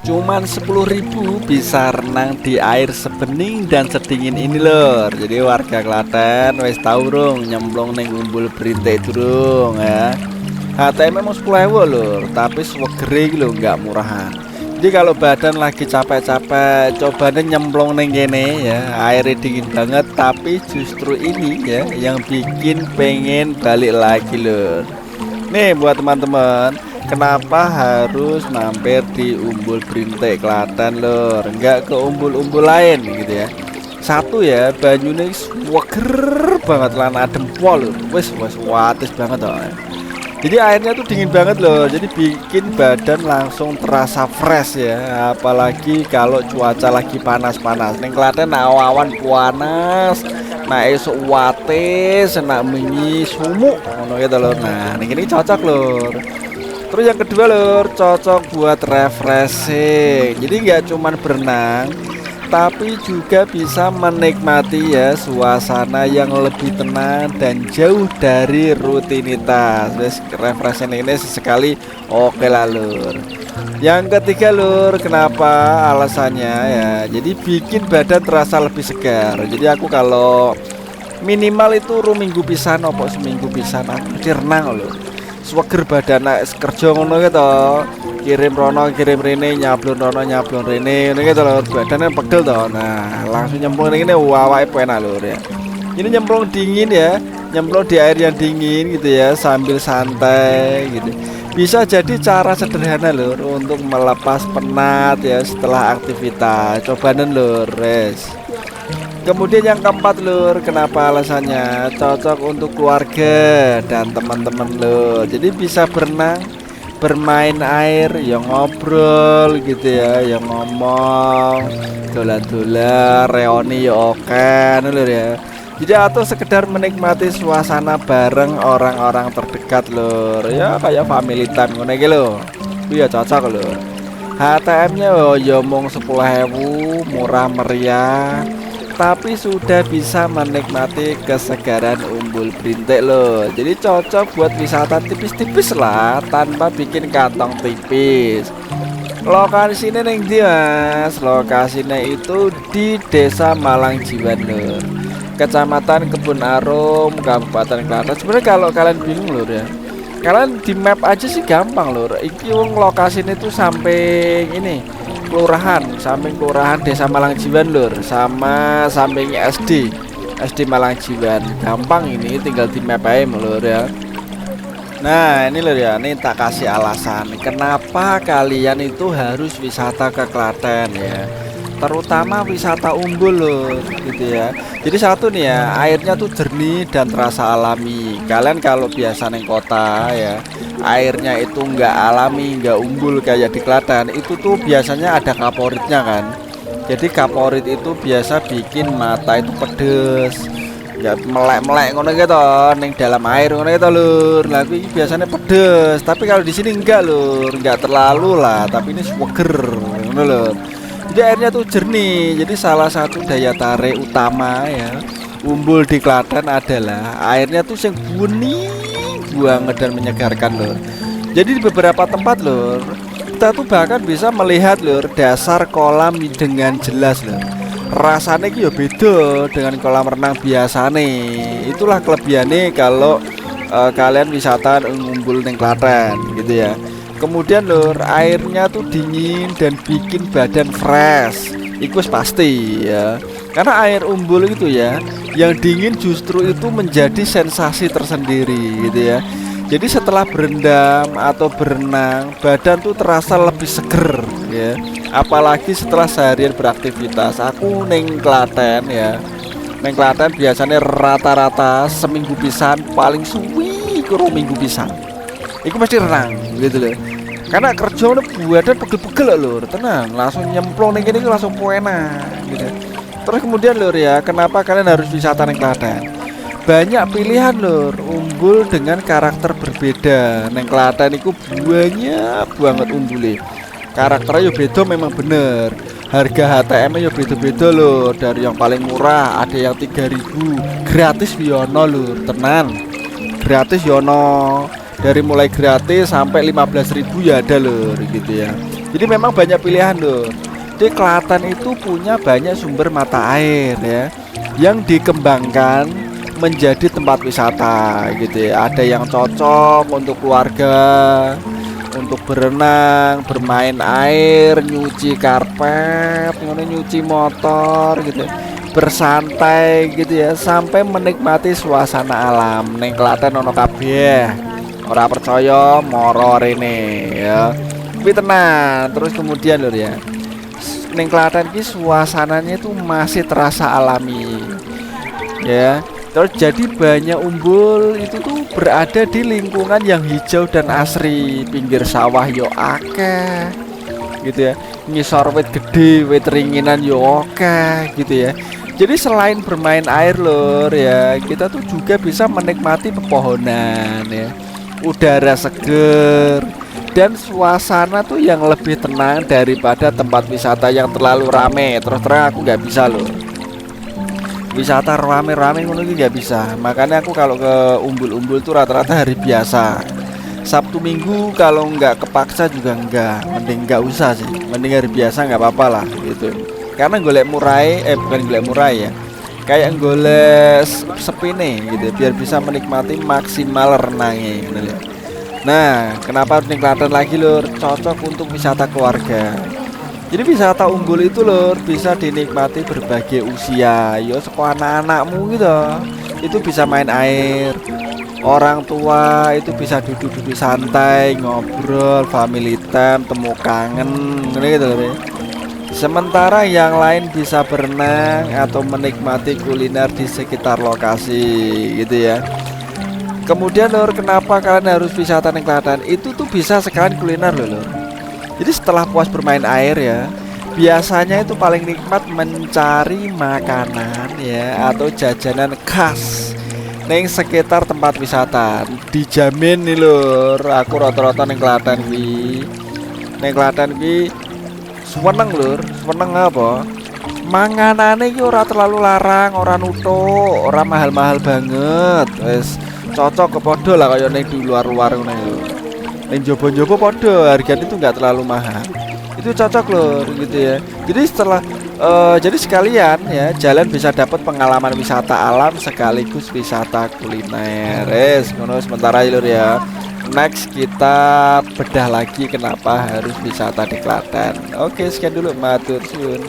Cuman 10.000 bisa renang di air sebening dan sedingin ini lur. Jadi warga Klaten wis tau rung nyemplung ning Umbul Brintik durung ya. HTM emang 10.000 lur, tapi swegere iki lho nggak murahan. Jadi kalau badan lagi capek-capek, coba deh nyemplung neng kene ya, airnya dingin banget, tapi justru ini ya yang bikin pengen balik lagi lur. Nih buat teman-teman, kenapa harus mampir di Umbul Brintik Klaten lur, nggak ke umbul-umbul lain gitu ya. Satu ya, banyune sweger banget lan adem pol lur, wis watis banget toh. Jadi airnya tuh dingin banget loh, jadi bikin badan langsung terasa fresh ya. Apalagi kalau cuaca lagi panas-panas. Neng Klaten awan panas, nah esok wates, nak menyi sumuk, ngono gitu loh. Nah, ini cocok lor. Terus yang kedua lor, cocok buat refreshing. Jadi nggak cuman berenang, tapi juga bisa menikmati ya suasana yang lebih tenang dan jauh dari rutinitas. Refreshing ini sesekali oke lah lur. Yang ketiga lur, kenapa alasannya ya, jadi bikin badan terasa lebih segar. Jadi aku kalau minimal itu minggu pisan opo seminggu pisan aku renang lur. Sweger badan kerja ngono gitu, kirim rono kirim rene, nyablon rono nyablon rene ini gitu lho, badannya pegel toh. Nah langsung nyemplung ini awake enak lho ya. Ini nyemplung dingin ya, nyemplung di air yang dingin gitu ya, sambil santai gitu. Bisa jadi cara sederhana lur untuk melepas penat ya setelah aktivitas. Coba lur res. Kemudian yang keempat lur, kenapa alasannya cocok untuk keluarga dan teman-teman lur. Jadi bisa berenang, bermain air, yang ngobrol gitu ya, yang ngomong, dolan-dolan, reoni ya oke lur ya. Jadi atau sekedar menikmati suasana bareng orang-orang terdekat lur. Ya kayak family time ngono iki lho. Iya cocok lur. HTM-nya ya mung 10.000, murah meriah, tapi sudah bisa menikmati kesegaran Umbul Brintik loh. Jadi cocok buat wisata tipis-tipis lah, tanpa bikin kantong tipis. Lokasinya neng dia, Mas. Lokasinya itu di Desa Malangjiwan lur, Kecamatan Kebun Arum, Kabupaten Klaten. Sebenarnya kalau kalian bingung lur ya, kalian di map aja sih gampang lur. Iki wong lokasinya itu sampai ini kelurahan, samping kelurahan Desa Malangjiwan lur, sama sampingnya SD Malangjiwan. Gampang ini, tinggal di map aja lur ya. Nah ini lur ya, ini tak kasih alasan kenapa kalian itu harus wisata ke Klaten ya, terutama wisata umbul lur gitu ya. Jadi satu nih ya, airnya tuh jernih dan terasa alami. Kalian kalau biasa neng kota ya, airnya itu nggak alami, nggak umbul kayak di Klaten, itu tuh biasanya ada kaporitnya kan. Jadi kaporit itu biasa bikin mata itu pedes ya, melek-melek ngono gitu ning dalam air ngono gitu lur. Lagu ini biasanya pedes, tapi kalau di sini enggak lur, enggak terlalu lah, tapi ini seger ngono lur. Jadi airnya tuh jernih. Jadi salah satu daya tarik utama ya umbul di Klaten adalah airnya tuh yang bening banget dan menyegarkan lur. Jadi di beberapa tempat lur, kita tuh bahkan bisa melihat lur dasar kolam dengan jelas lur. Rasanya ya beda dengan kolam renang biasa nih. Itulah kelebihannya kalau kalian wisata ngumpul di Klaten gitu ya. Kemudian lur, airnya tuh dingin dan bikin badan fresh. Itu pasti ya. Karena air umbul itu ya, yang dingin justru itu menjadi sensasi tersendiri gitu ya. Jadi setelah berendam atau berenang, badan tuh terasa lebih seger ya. Apalagi setelah seharian beraktivitas. Aku neng Klaten ya, neng Klaten biasanya rata-rata seminggu pisan, paling suwi kurang minggu pisan iku pasti renang gitu loh. Karena kerja badan pegel-pegel lur, tenang langsung nyemplung neng ini langsung enak gitu. Terus kemudian lur ya, kenapa kalian harus wisata neng Klaten? Banyak pilihan lur, umbul dengan karakter berbeda. Neng Klaten itu banyak banget umbulnya. Karakternya ya beda memang bener. Harga HTM ya beda-beda lur. Dari yang paling murah ada yang 3.000, gratis yono lur, tenan. Gratis yono. Dari mulai gratis sampai 15.000 ya ada lur gitu ya. Jadi memang banyak pilihan Lur. Jadi Klaten itu punya banyak sumber mata air ya, yang dikembangkan menjadi tempat wisata gitu ya. Ada yang cocok untuk keluarga, untuk berenang, bermain air, nyuci karpet, nyuci motor gitu ya, bersantai gitu ya, sampai menikmati suasana alam. Ning Klaten ono kabeh. Ora percaya moro rene ya. Tapi tenang, terus kemudian lur ya. Ning Klaten ki suasananya itu masih terasa alami. Ya. Terus jadi banyak umbul itu tuh berada di lingkungan yang hijau dan asri, pinggir sawah yo akeh gitu ya. Ngisor wit gede, wit ringinan yo oke gitu ya. Jadi selain bermain air lur ya, kita tuh juga bisa menikmati pepohonan ya, udara seger, dan suasana tuh yang lebih tenang daripada tempat wisata yang terlalu rame. Terus terang aku nggak bisa loh wisata rame-rame ngono iki nggak bisa. Makanya aku kalau ke umbul-umbul tuh rata-rata hari biasa, Sabtu Minggu. Kalau nggak kepaksa juga enggak, mending nggak usah sih, mending hari biasa nggak apa-apa lah gitu. Karena golek murai, bukan golek murai ya, kayak golek sepine gitu biar bisa menikmati maksimal renangnya gitu loh. Nah, kenapa harus ning Klaten lagi lur? Cocok untuk wisata keluarga. Jadi wisata umbul itu lur bisa dinikmati berbagai usia, yo sekolah anak-anakmu gitu. Itu bisa main air. Orang tua itu bisa duduk-duduk santai, ngobrol, family time, temu kangen, gitu lur ya. Sementara yang lain bisa berenang atau menikmati kuliner di sekitar lokasi gitu ya. Kemudian lur, kenapa kalian harus wisata ning Klaten? Itu tuh bisa sekalian kuliner loh lur. Jadi setelah puas bermain air ya, biasanya itu paling nikmat mencari makanan ya atau jajanan khas neng sekitar tempat wisata. Dijamin nih lur, aku rata-rata neng Klaten ki. Neng Klaten ki seneng lur, seneng apa? Manganane ki ora terlalu larang, ora nutuk, ora mahal-mahal banget. Wes cocok ke podo lah kayak neng di luar-luar ngono. Yang jobo-jobo podo harganya itu nggak terlalu mahal, itu cocok loh gitu ya. Jadi setelah jadi sekalian ya jalan bisa dapat pengalaman wisata alam sekaligus wisata kuliner. Ngono sementara ya lur ya. Next kita bedah lagi kenapa harus wisata di Klaten. Oke, sekian dulu, matur suwun.